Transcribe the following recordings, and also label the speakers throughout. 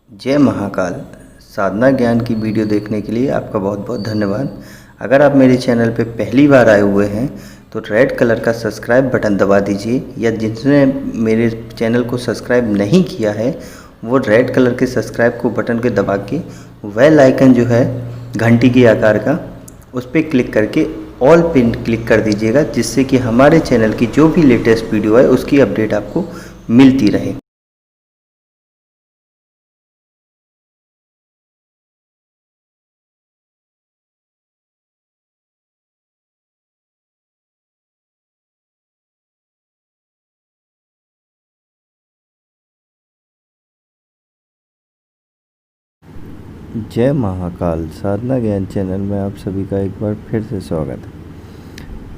Speaker 1: जय महाकाल। साधना ज्ञान की वीडियो देखने के लिए आपका बहुत बहुत धन्यवाद। अगर आप मेरे चैनल पे पहली बार आए हुए हैं तो रेड कलर का सब्सक्राइब बटन दबा दीजिए, या जिसने मेरे चैनल को सब्सक्राइब नहीं किया है वो रेड कलर के सब्सक्राइब को बटन के दबा के बेल आइकन जो है घंटी के आकार का, उस पर क्लिक करके ऑल पिन क्लिक कर दीजिएगा, जिससे कि हमारे चैनल की जो भी लेटेस्ट वीडियो है उसकी अपडेट आपको मिलती रहे। जय महाकाल। साधना ज्ञान चैनल में आप सभी का एक बार फिर से स्वागत है।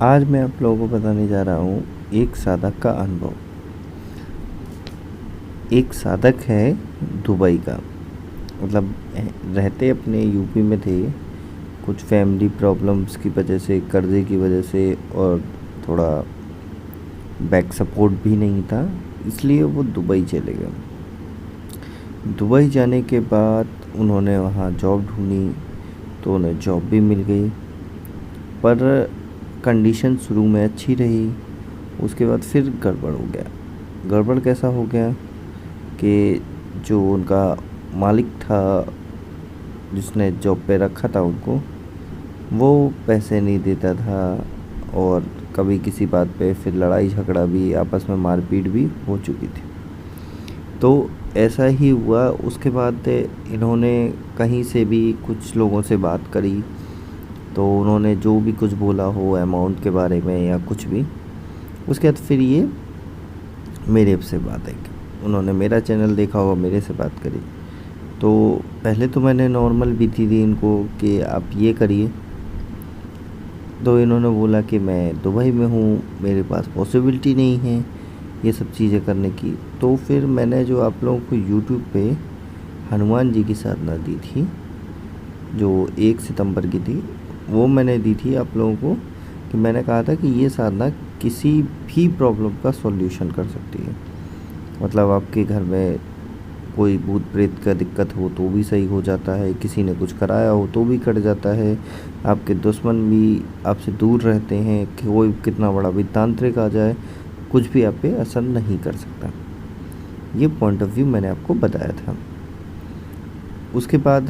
Speaker 1: आज मैं आप लोगों को बताने जा रहा हूँ एक साधक का अनुभव। एक साधक है दुबई का, मतलब रहते अपने यूपी में थे। कुछ फैमिली प्रॉब्लम्स की वजह से, कर्जे की वजह से, और थोड़ा बैक सपोर्ट भी नहीं था, इसलिए वो दुबई चले गए। दुबई जाने के बाद उन्होंने वहाँ जॉब ढूंढी तो उन्हें जॉब भी मिल गई, पर कंडीशन शुरू में अच्छी रही। उसके बाद फिर गड़बड़ हो गया। गड़बड़ कैसा हो गया कि जो उनका मालिक था, जिसने जॉब पे रखा था उनको, वो पैसे नहीं देता था, और कभी किसी बात पे फिर लड़ाई झगड़ा भी, आपस में मारपीट भी हो चुकी थी। तो ऐसा ही हुआ। उसके बाद इन्होंने कहीं से भी कुछ लोगों से बात करी, तो उन्होंने जो भी कुछ बोला हो अमाउंट के बारे में या कुछ भी, उसके बाद फिर ये मेरे से बात है, उन्होंने मेरा चैनल देखा होगा, मेरे से बात करी। तो पहले तो मैंने नॉर्मल भी दी इनको कि आप ये करिए, तो इन्होंने बोला कि मैं दुबई में हूँ, मेरे पास पॉसिबिलिटी नहीं है ये सब चीज़ें करने की। तो फिर मैंने जो आप लोगों को यूट्यूब पे हनुमान जी की साधना दी थी, जो 1 सितंबर की थी, वो मैंने दी थी आप लोगों को, कि मैंने कहा था कि ये साधना किसी भी प्रॉब्लम का सॉल्यूशन कर सकती है। मतलब आपके घर में कोई भूत प्रेत का दिक्कत हो तो भी सही हो जाता है, किसी ने कुछ कराया हो तो भी कट जाता है, आपके दुश्मन भी आपसे दूर रहते हैं, कि कोई कितना बड़ा भी तांत्रिक आ जाए कुछ भी आप पे असर नहीं कर सकता। ये पॉइंट ऑफ व्यू मैंने आपको बताया था। उसके बाद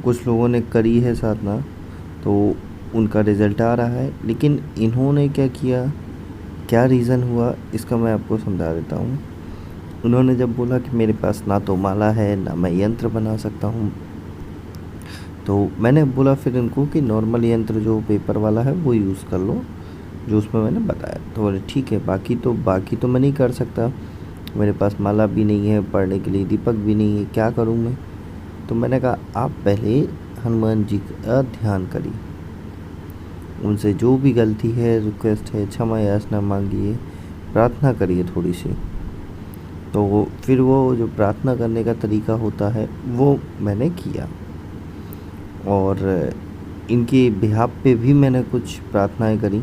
Speaker 1: कुछ लोगों ने करी है साधना, तो उनका रिज़ल्ट आ रहा है। लेकिन इन्होंने क्या किया, क्या रीज़न हुआ, इसका मैं आपको समझा देता हूँ। उन्होंने जब बोला कि मेरे पास ना तो माला है, ना मैं यंत्र बना सकता हूँ, तो मैंने बोला फिर इनको कि नॉर्मल यंत्र जो पेपर वाला है वो यूज़ कर लो, जो उसमें मैंने बताया। तो बोले ठीक है, बाकी तो मैं नहीं कर सकता, मेरे पास माला भी नहीं है, पढ़ने के लिए दीपक भी नहीं है, क्या करूँ मैं। तो मैंने कहा आप पहले हनुमान जी का ध्यान करिए, उनसे जो भी गलती है, रिक्वेस्ट है, क्षमा याचना मांगिए, प्रार्थना करिए थोड़ी सी। तो फिर वो जो प्रार्थना करने का तरीका होता है वो मैंने किया, और इनके बिहाफ पे भी मैंने कुछ प्रार्थनाएं करी,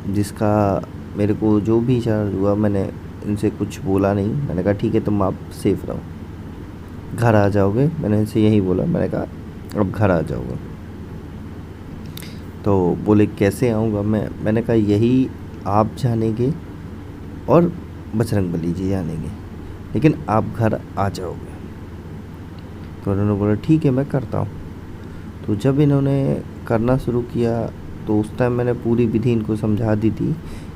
Speaker 1: जिसका मेरे को जो भी चार्ज हुआ, मैंने इनसे कुछ बोला नहीं। मैंने कहा ठीक है, तुम आप सेफ रहो, घर आ जाओगे, मैंने इनसे यही बोला। मैंने कहा अब घर आ जाओगे। तो बोले कैसे आऊँगा मैंने कहा यही आप जानेंगे और बजरंगबली जी जानेंगे, लेकिन आप घर आ जाओगे। तो उन्होंने बोला ठीक है मैं करता हूँ। तो जब इन्होंने करना शुरू किया, तो उस टाइम मैंने पूरी विधि इनको समझा दी थी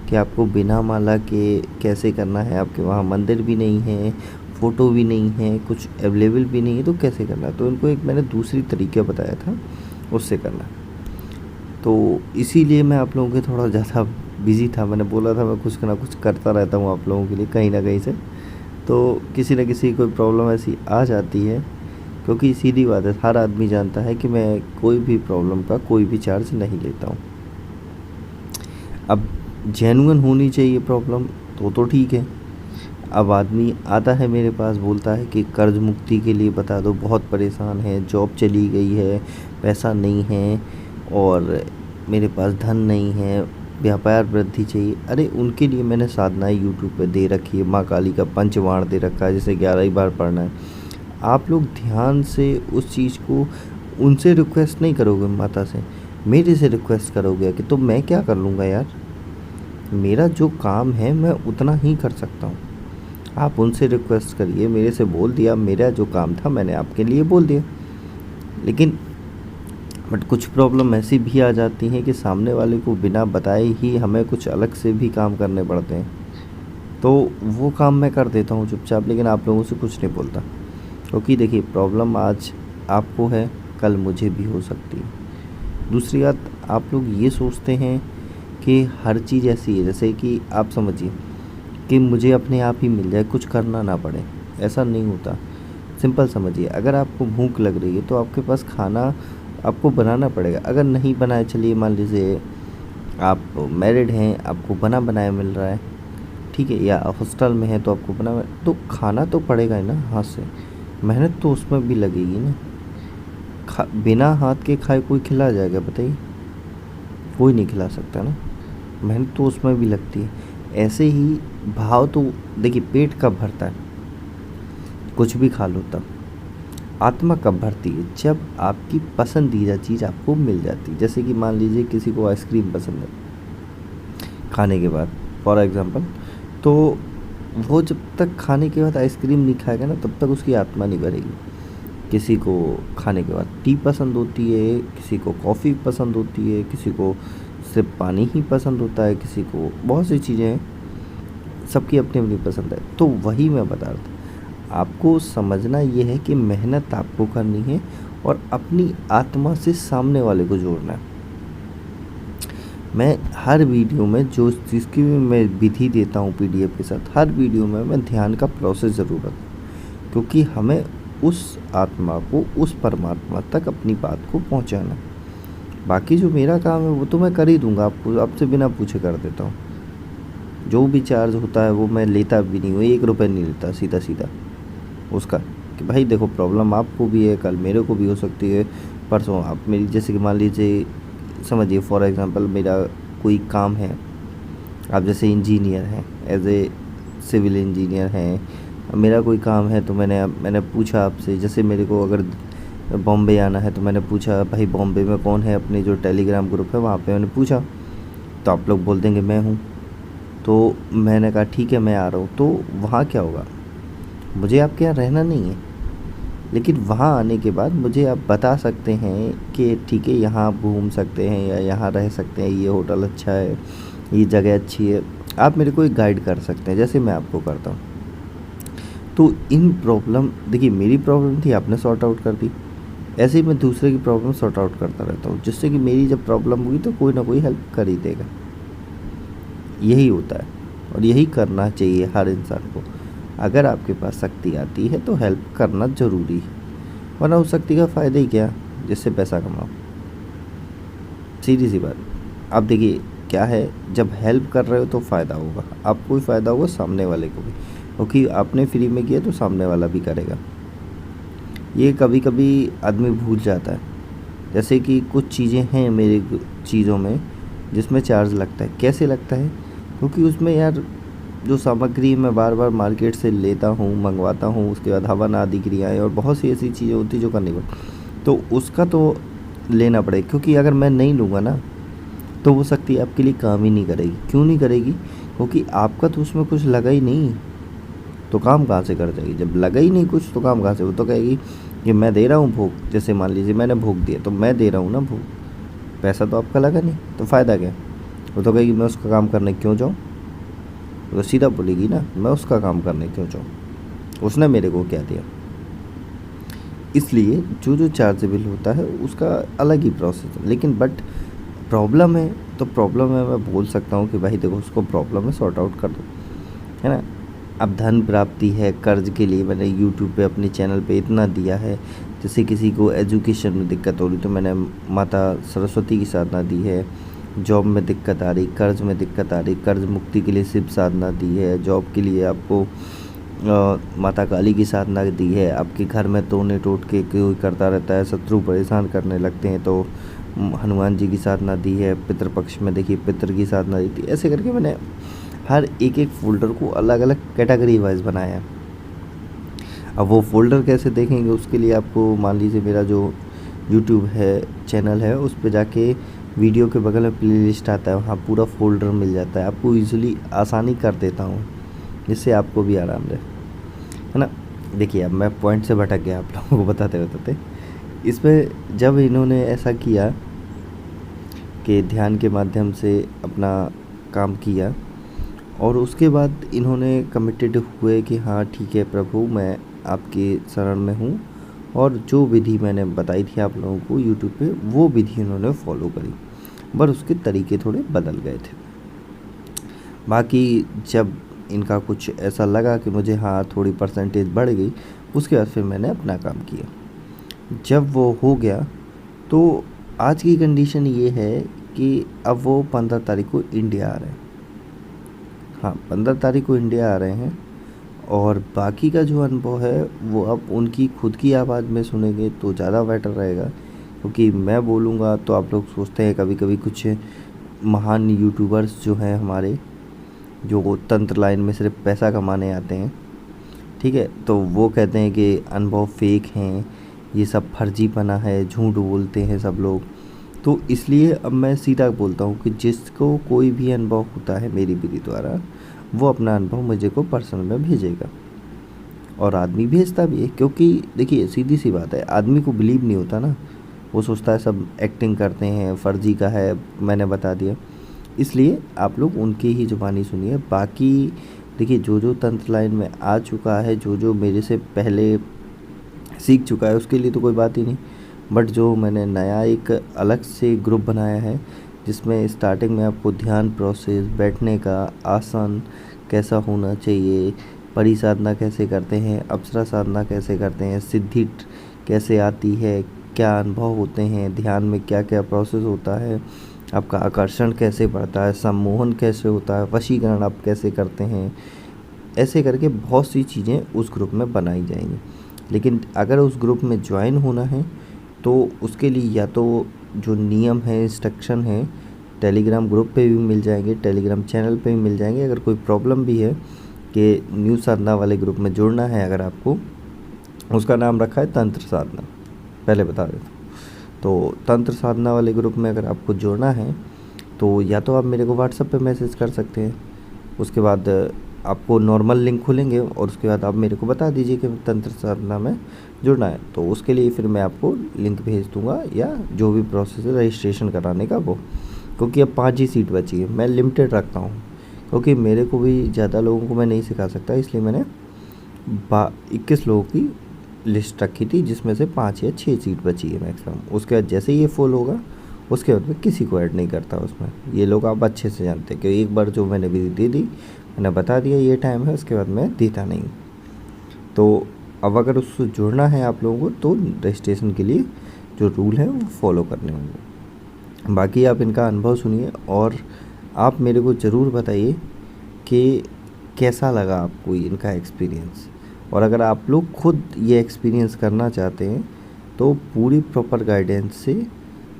Speaker 1: कि आपको बिना माला के कैसे करना है। आपके वहाँ मंदिर भी नहीं है, फ़ोटो भी नहीं है, कुछ अवेलेबल भी नहीं है, तो कैसे करना है। तो इनको एक मैंने दूसरी तरीका बताया था, उससे करना। तो इसीलिए मैं आप लोगों के थोड़ा ज़्यादा बिज़ी था। मैंने बोला था मैं कुछ ना कुछ करता रहता हूँ आप लोगों के लिए, कहीं ना कहीं से। तो किसी न किसी कोई प्रॉब्लम ऐसी आ जाती है, क्योंकि सीधी बात है, हर आदमी जानता है कि मैं कोई भी प्रॉब्लम का कोई भी चार्ज नहीं लेता हूँ। अब जेन्युइन होनी चाहिए प्रॉब्लम तो ठीक है। अब आदमी आता है मेरे पास, बोलता है कि कर्ज मुक्ति के लिए बता दो, बहुत परेशान है, जॉब चली गई है, पैसा नहीं है, और मेरे पास धन नहीं है, व्यापार वृद्धि चाहिए। अरे उनके लिए मैंने साधनाएं यूट्यूब पे दे रखी है, माँ काली का पंचवाण दे रखा है, जैसे 11 ही बार पढ़ना है। आप लोग ध्यान से उस चीज़ को उनसे रिक्वेस्ट नहीं करोगे माता से, मेरे से रिक्वेस्ट करोगे कि तो मैं क्या कर लूँगा यार, मेरा जो काम है मैं उतना ही कर सकता हूँ। आप उनसे रिक्वेस्ट करिए, मेरे से बोल दिया, मेरा जो काम था मैंने आपके लिए बोल दिया। लेकिन बट कुछ प्रॉब्लम ऐसी भी आ जाती हैं कि सामने वाले को बिना बताए ही हमें कुछ अलग से भी काम करने पड़ते हैं, तो वो काम मैं कर देता हूँ चुपचाप, लेकिन आप लोगों से कुछ नहीं बोलता। क्योंकि देखिए, प्रॉब्लम आज आपको है, कल मुझे भी हो सकती है। दूसरी बात, आप लोग ये सोचते हैं कि हर चीज़ ऐसी है, जैसे कि आप समझिए कि मुझे अपने आप ही मिल जाए, कुछ करना ना पड़े, ऐसा नहीं होता। सिंपल समझिए, अगर आपको भूख लग रही है तो आपके पास खाना आपको बनाना पड़ेगा। अगर नहीं बनाए, चलिए मान लीजिए आप मैरिड हैं, आपको बना बनाया मिल रहा है, ठीक है, या हॉस्टल में है तो आपको बना, तो खाना तो पड़ेगा ही ना हाथ से, मेहनत तो उसमें भी लगेगी ना। बिना हाथ के खाए कोई खिला जाएगा बताइए? कोई नहीं खिला सकता ना, मेहनत तो उसमें भी लगती है। ऐसे ही भाव तो देखिए, पेट कब भरता है, कुछ भी खा लो तब। आत्मा कब भरती है, जब आपकी पसंदीदा चीज़ आपको मिल जाती है। जैसे कि मान लीजिए किसी को आइसक्रीम पसंद है खाने के बाद, फॉर एग्ज़ाम्पल, तो वो जब तक खाने के बाद आइसक्रीम नहीं खाएगा ना, तब तक उसकी आत्मा नहीं भरेगी। किसी को खाने के बाद टी पसंद होती है, किसी को कॉफ़ी पसंद होती है, किसी को सिर्फ पानी ही पसंद होता है, किसी को बहुत सी चीज़ें हैं, सबकी अपनी अपनी पसंद है। तो वही मैं बता रहा था, आपको समझना ये है कि मेहनत आपको करनी है और अपनी आत्मा से सामने वाले को जोड़ना है। मैं हर वीडियो में जो चीज़ की भी मैं विधि देता हूँ पीडीएफ के साथ, हर वीडियो में मैं ध्यान का प्रोसेस ज़रूर रखता हूँ, क्योंकि हमें उस आत्मा को, उस परमात्मा तक अपनी बात को पहुँचाना है। बाकी जो मेरा काम है वो तो मैं कर ही दूँगा, आपको आपसे बिना पूछे कर देता हूँ। जो भी चार्ज होता है वो मैं लेता भी नहीं हूँ, 1 रुपये नहीं लेता सीधा सीधा उसका, कि भाई देखो प्रॉब्लम आपको भी है, कल मेरे को भी हो सकती है, परसों आप मेरी, जैसे कि मान लीजिए समझिए फॉर एग्ज़ाम्पल मेरा कोई काम है, आप जैसे इंजीनियर हैं, एज ए सिविल इंजीनियर हैं, मेरा कोई काम है, तो मैंने पूछा आपसे, जैसे मेरे को अगर बॉम्बे आना है तो मैंने पूछा भाई बॉम्बे में कौन है, अपने जो टेलीग्राम ग्रुप है वहाँ पे मैंने पूछा, तो आप लोग बोल देंगे मैं हूँ, तो मैंने कहा ठीक है मैं आ रहा हूँ। तो वहाँ क्या होगा, मुझे आपके यहाँ रहना नहीं है, लेकिन वहाँ आने के बाद मुझे आप बता सकते हैं कि ठीक है यहाँ आप घूम सकते हैं या यहाँ रह सकते हैं, ये होटल अच्छा है, ये जगह अच्छी है, आप मेरे को एक गाइड कर सकते हैं जैसे मैं आपको करता हूँ। तो इन प्रॉब्लम, देखिए मेरी प्रॉब्लम थी आपने सॉर्ट आउट कर दी, ऐसे ही मैं दूसरे की प्रॉब्लम सॉर्ट आउट करता रहता हूँ, जिससे कि मेरी जब प्रॉब्लम हुई तो कोई ना कोई हेल्प कर ही देगा। यही होता है और यही करना चाहिए हर इंसान को। अगर आपके पास शक्ति आती है तो हेल्प करना ज़रूरी है, वरना उस शक्ति का फ़ायदा ही क्या, जिससे पैसा कमाओ। सीधी सी बात। अब देखिए क्या है, जब हेल्प कर रहे हो तो फ़ायदा होगा, आपको भी फ़ायदा होगा, सामने वाले को भी, क्योंकि आपने फ्री में किया तो सामने वाला भी करेगा। ये कभी कभी आदमी भूल जाता है, जैसे कि कुछ चीज़ें हैं मेरे चीज़ों में जिसमें चार्ज लगता है। कैसे लगता है, क्योंकि उसमें यार जो सामग्री मैं बार बार मार्केट से लेता हूँ, मंगवाता हूँ, उसके बाद हवन आदि क्रियाएँ और बहुत सी ऐसी चीज़ें होती जो करनी पड़ती, तो उसका तो लेना पड़ेगा, क्योंकि अगर मैं नहीं लूँगा ना तो वो शक्ति आपके लिए काम ही नहीं करेगी। क्यों नहीं करेगी, क्योंकि आपका तो उसमें कुछ लगा ही नहीं, तो काम कहाँ से कर जाएगी। जब लगा ही नहीं कुछ तो काम कहाँ से, वो तो कहेगी कि मैं दे रहा हूँ भोग, जैसे मान लीजिए मैंने भोग दिया तो मैं दे रहा हूँ ना भोग, पैसा तो आपका लगा नहीं, तो फ़ायदा क्या। वो तो कहेगी मैं उसका काम करने क्यों जाऊँ, तो सीधा बोलेगी ना, मैं उसका काम करने क्यों जाऊँ, उसने मेरे को क्या दिया। इसलिए जो जो चार्जेबल होता है उसका अलग ही प्रोसेस है। लेकिन बट प्रॉब्लम है तो प्रॉब्लम है, मैं बोल सकता हूँ कि भाई देखो उसको प्रॉब्लम है, सॉर्ट आउट कर दो, है ना। अब धन प्राप्ति है, कर्ज के लिए मैंने यूट्यूब पे अपने चैनल पे इतना दिया है। जैसे किसी को एजुकेशन में दिक्कत हो रही तो मैंने माता सरस्वती की साधना दी है, जॉब में दिक्कत आ रही, कर्ज में दिक्कत आ रही, कर्ज मुक्ति के लिए शिव साधना दी है, जॉब के लिए आपको माता काली की साधना दी है, आपके घर में तोड़ने टोट के कोई करता रहता है, शत्रु परेशान करने लगते हैं तो हनुमान जी की साधना दी है, पितृपक्ष में देखिए पितृ की साधना दी थी। ऐसे करके मैंने हर एक एक फोल्डर को अलग अलग कैटेगरी वाइज बनाया है। अब वो फ़ोल्डर कैसे देखेंगे, उसके लिए आपको मान लीजिए मेरा जो यूट्यूब है चैनल है उस पे जाके वीडियो के बगल में प्लेलिस्ट आता है, वहाँ पूरा फ़ोल्डर मिल जाता है आपको, ईज़िली आसानी कर देता हूँ जिससे आपको भी आराम रहे, है ना। देखिए अब मैं पॉइंट से भटक गया आप लोगों को बताते बताते। इसमें जब इन्होंने ऐसा किया कि ध्यान के माध्यम से अपना काम किया और उसके बाद इन्होंने कमिटेड हुए कि हाँ ठीक है प्रभु, मैं आपके शरण में हूँ, और जो विधि मैंने बताई थी आप लोगों को यूट्यूब पे वो विधि इन्होंने फॉलो करी, पर उसके तरीके थोड़े बदल गए थे। बाकी जब इनका कुछ ऐसा लगा कि मुझे हाँ थोड़ी परसेंटेज बढ़ गई, उसके बाद फिर मैंने अपना काम किया। जब वो हो गया तो आज की कंडीशन ये है कि अब वो 15 तारीख को इंडिया आ रहे हैं। हाँ 15 तारीख को इंडिया आ रहे हैं, और बाकी का जो अनुभव है वो अब उनकी खुद की आवाज़ में सुनेंगे तो ज़्यादा बेटर रहेगा, क्योंकि मैं बोलूँगा तो आप लोग सोचते हैं कभी कभी कुछ महान यूट्यूबर्स जो हैं हमारे, जो तंत्र लाइन में सिर्फ पैसा कमाने आते हैं, ठीक है, तो वो कहते हैं कि अनुभव फेक हैं, ये सब फर्जीपना है, झूठ बोलते हैं सब लोग। तो इसलिए अब मैं सीधा बोलता हूँ कि जिसको कोई भी अनुभव होता है मेरी विधि द्वारा, वो अपना अनुभव मुझे को पर्सनल में भेजेगा, और आदमी भेजता भी है, क्योंकि देखिए सीधी सी बात है, आदमी को बिलीव नहीं होता ना, वो सोचता है सब एक्टिंग करते हैं, फर्जी का है, मैंने बता दिया। इसलिए आप लोग उनकी ही ज़ुबानी सुनिए। बाकी देखिए जो जो तंत्र लाइन में आ चुका है, जो जो मेरे से पहले सीख चुका है, उसके लिए तो कोई बात ही नहीं, बट जो मैंने नया एक अलग से ग्रुप बनाया है जिसमें स्टार्टिंग में आपको ध्यान प्रोसेस, बैठने का आसन कैसा होना चाहिए, परी साधना कैसे करते हैं, अप्सरा साधना कैसे करते हैं, सिद्धि कैसे आती है, क्या अनुभव होते हैं, ध्यान में क्या क्या प्रोसेस होता है, आपका आकर्षण कैसे बढ़ता है, सम्मोहन कैसे होता है, वशीकरण आप कैसे करते हैं, ऐसे करके बहुत सी चीज़ें उस ग्रुप में बनाई जाएंगी। लेकिन अगर उस ग्रुप में ज्वाइन होना है तो उसके लिए या तो जो नियम है, इंस्ट्रक्शन है, टेलीग्राम ग्रुप पे भी मिल जाएंगे, टेलीग्राम चैनल पे भी मिल जाएंगे। अगर कोई प्रॉब्लम भी है कि न्यू साधना वाले ग्रुप में जुड़ना है, अगर आपको, उसका नाम रखा है तंत्र साधना, पहले बता देता हूँ। तो तंत्र साधना वाले ग्रुप में अगर आपको जुड़ना है तो या तो आप मेरे को व्हाट्सएप पे मैसेज कर सकते हैं, उसके बाद आपको नॉर्मल लिंक खुलेंगे और उसके बाद आप मेरे को बता दीजिए कि तंत्र साधना में जुड़ना है, तो उसके लिए फिर मैं आपको लिंक भेज दूंगा, या जो भी प्रोसेस है रजिस्ट्रेशन कराने का वो। क्योंकि अब 5 ही सीट बची है, मैं लिमिटेड रखता हूँ, क्योंकि मेरे को भी ज़्यादा लोगों को मैं नहीं सिखा सकता, इसलिए मैंने 21 लोगों की लिस्ट रखी थी, जिसमें से 5 या 6 सीट बची है मैक्सिमम। उसके बाद जैसे ही ये फुल होगा उसके बाद मैं किसी को ऐड नहीं करता उसमें, ये लोग आप अच्छे से जानते हैं कि एक बार जो मैंने विधि दे दी, मैंने बता दिया ये टाइम है, उसके बाद मैं देता नहीं। तो अब अगर उससे जुड़ना है आप लोगों को तो रजिस्ट्रेशन के लिए जो रूल है वो फॉलो करने होंगे। बाकी आप इनका अनुभव सुनिए और आप मेरे को ज़रूर बताइए कि कैसा लगा आपको इनका एक्सपीरियंस। और अगर आप लोग खुद ये एक्सपीरियंस करना चाहते हैं तो पूरी प्रॉपर गाइडेंस से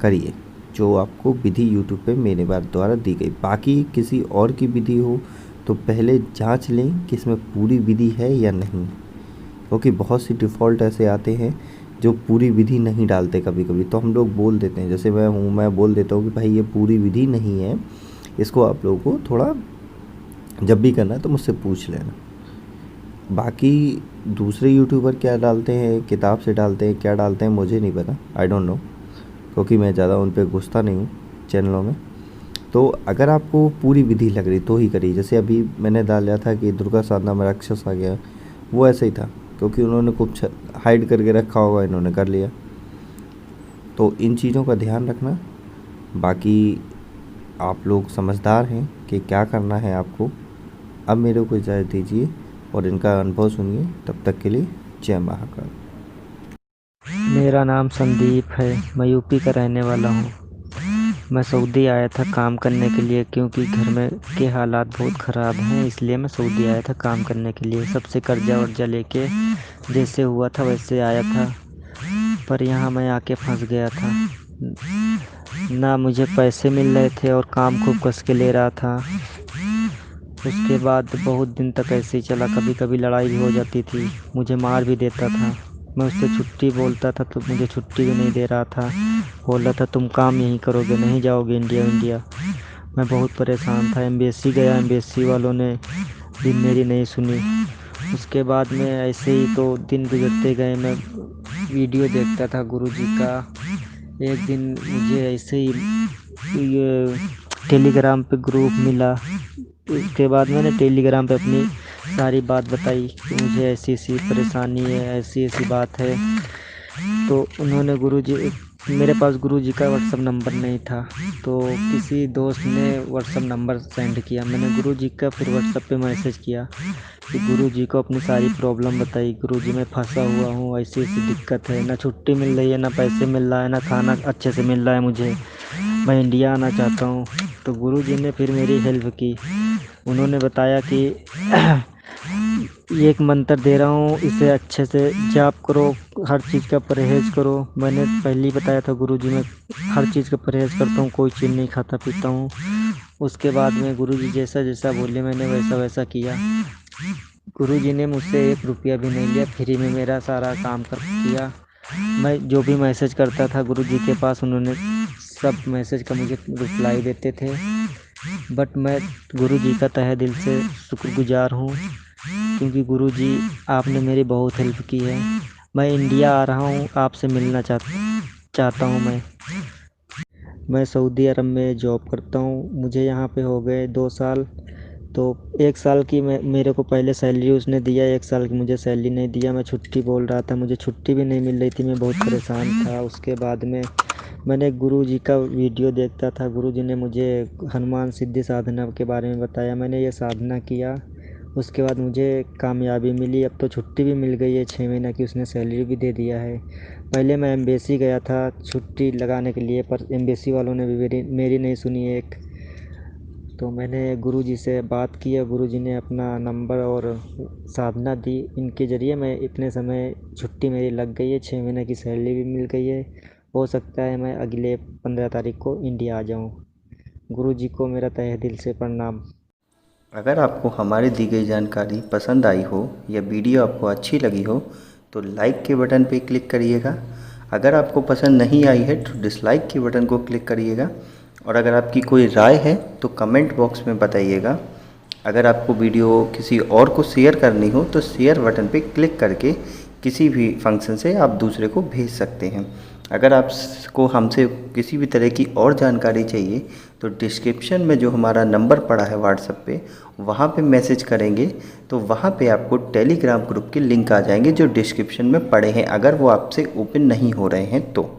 Speaker 1: करिए जो आपको विधि यूट्यूब पे मेरे द्वारा दी गई। बाकी किसी और की विधि हो तो पहले जांच लें कि इसमें पूरी विधि है या नहीं, क्योंकि बहुत सी डिफ़ॉल्ट ऐसे आते हैं जो पूरी विधि नहीं डालते कभी कभी, तो हम लोग बोल देते हैं, जैसे मैं हूँ, मैं बोल देता हूँ कि भाई ये पूरी विधि नहीं है, इसको आप लोगों को थोड़ा जब भी करना है तो मुझसे पूछ लेना। बाकी दूसरे यूट्यूबर क्या डालते हैं, किताब से डालते हैं, क्या डालते हैं मुझे नहीं पता, आई डोंट नो, क्योंकि मैं ज़्यादा उन पर घुसता नहीं हूँ चैनलों में। तो अगर आपको पूरी विधि लग रही तो ही करिए। जैसे अभी मैंने डाला था कि दुर्गा साधना में राक्षस आ गया, वो ऐसे ही था, क्योंकि उन्होंने कुछ हाइड करके रखा होगा, इन्होंने कर लिया। तो इन चीज़ों का ध्यान रखना। बाकी आप लोग समझदार हैं कि क्या करना है आपको। अब मेरे को इजाज़त दीजिए और इनका अनुभव सुनिए। तब तक के लिए जय महाकाल।
Speaker 2: मेरा नाम संदीप है, मैं यूपी का रहने वाला हूँ। मैं सऊदी आया था काम करने के लिए, क्योंकि घर में के हालात बहुत ख़राब हैं, इसलिए मैं सऊदी आया था काम करने के लिए। सबसे कर्जा वर्जा लेके जैसे हुआ था वैसे आया था, पर यहाँ मैं आके फंस गया था। ना मुझे पैसे मिल रहे थे और काम खूब कस के ले रहा था। उसके बाद बहुत दिन तक ऐसे ही चला, कभी कभी लड़ाई भी हो जाती थी, मुझे मार भी देता था। मैं उससे छुट्टी बोलता था तो मुझे छुट्टी भी नहीं दे रहा था, बोल रहा था तुम काम यहीं करोगे, नहीं जाओगे इंडिया इंडिया। मैं बहुत परेशान था, एम्बेसी गया, एम्बेसी वालों ने भी मेरी नहीं सुनी। उसके बाद में ऐसे ही तो दिन गुजरते गए, मैं वीडियो देखता था गुरुजी का। एक दिन मुझे ऐसे ही ये टेलीग्राम पे ग्रुप मिला। उसके बाद मैंने टेलीग्राम पे अपनी सारी बात बताई कि मुझे ऐसी ऐसी परेशानी है, ऐसी ऐसी बात है। तो उन्होंने गुरुजी, मेरे पास गुरुजी का व्हाट्सअप नंबर नहीं था, तो किसी दोस्त ने व्हाट्सअप नंबर सेंड किया। मैंने गुरुजी का फिर व्हाट्सअप पे मैसेज किया कि गुरुजी को अपनी सारी प्रॉब्लम बताई, गुरुजी मैं फंसा हुआ हूँ, ऐसी ऐसी दिक्कत है, ना छुट्टी मिल रही है, ना पैसे मिल रहा है, ना खाना अच्छे से मिल रहा है मुझे, मैं इंडिया आना चाहता हूँ। तो गुरुजी ने फिर मेरी हेल्प की। उन्होंने बताया कि ये एक मंत्र दे रहा हूँ, इसे अच्छे से जाप करो, हर चीज़ का परहेज़ करो। मैंने पहले ही बताया था गुरुजी मैं हर चीज़ का परहेज़ करता हूँ, कोई चीज़ नहीं खाता पीता हूँ। उसके बाद में गुरुजी जैसा जैसा बोले मैंने वैसा वैसा किया। गुरुजी ने मुझसे 1 रुपया भी नहीं लिया, फ्री में मेरा सारा काम कर किया। मैं जो भी मैसेज करता था गुरुजी के पास, उन्होंने सब मैसेज का मुझे रिप्लाई देते थे। बट मैं गुरुजी का तहे दिल से शुक्रगुजार हूँ, क्योंकि गुरुजी आपने मेरी बहुत हेल्प की है। मैं इंडिया आ रहा हूँ, आपसे मिलना चाहता हूँ। मैं सऊदी अरब में जॉब करता हूँ, मुझे यहाँ पे हो गए 2 साल। तो 1 साल की मेरे को पहले सैलरी उसने दिया, 1 साल की मुझे सैलरी नहीं दिया। मैं छुट्टी बोल रहा था, मुझे छुट्टी भी नहीं मिल रही थी, मैं बहुत परेशान था। उसके बाद में मैंने गुरुजी का वीडियो देखता था, गुरुजी ने मुझे हनुमान सिद्धि साधना के बारे में बताया, मैंने ये साधना किया। उसके बाद मुझे कामयाबी मिली, अब तो छुट्टी भी मिल गई है 6 महीने की, उसने सैलरी भी दे दिया है। पहले मैं एम्बेसी गया था छुट्टी लगाने के लिए, पर एम्बेसी वालों ने भी मेरी नहीं सुनी एक। तो मैंने गुरुजी से बात की और गुरुजी ने अपना नंबर और साधना दी, इनके ज़रिए मैं इतने समय छुट्टी मेरी लग गई है, 6 महीने की सैलरी भी मिल गई है। हो सकता है मैं अगले 15 तारीख को इंडिया आ जाऊं। गुरुजी को मेरा तहे दिल से प्रणाम।
Speaker 1: अगर आपको हमारी दी गई जानकारी पसंद आई हो या वीडियो आपको अच्छी लगी हो तो लाइक के बटन पे क्लिक करिएगा। अगर आपको पसंद नहीं आई है तो डिसलाइक के बटन को क्लिक करिएगा। और अगर आपकी कोई राय है तो कमेंट बॉक्स में बताइएगा। अगर आपको वीडियो किसी और को शेयर करनी हो तो शेयर बटन पे क्लिक करके किसी भी फंक्शन से आप दूसरे को भेज सकते हैं। अगर आपको हमसे किसी भी तरह की और जानकारी चाहिए तो डिस्क्रिप्शन में जो हमारा नंबर पड़ा है व्हाट्सएप पे, वहाँ पे मैसेज करेंगे तो वहाँ पे आपको टेलीग्राम ग्रुप के लिंक आ जाएंगे जो डिस्क्रिप्शन में पड़े हैं, अगर वो आपसे ओपन नहीं हो रहे हैं तो।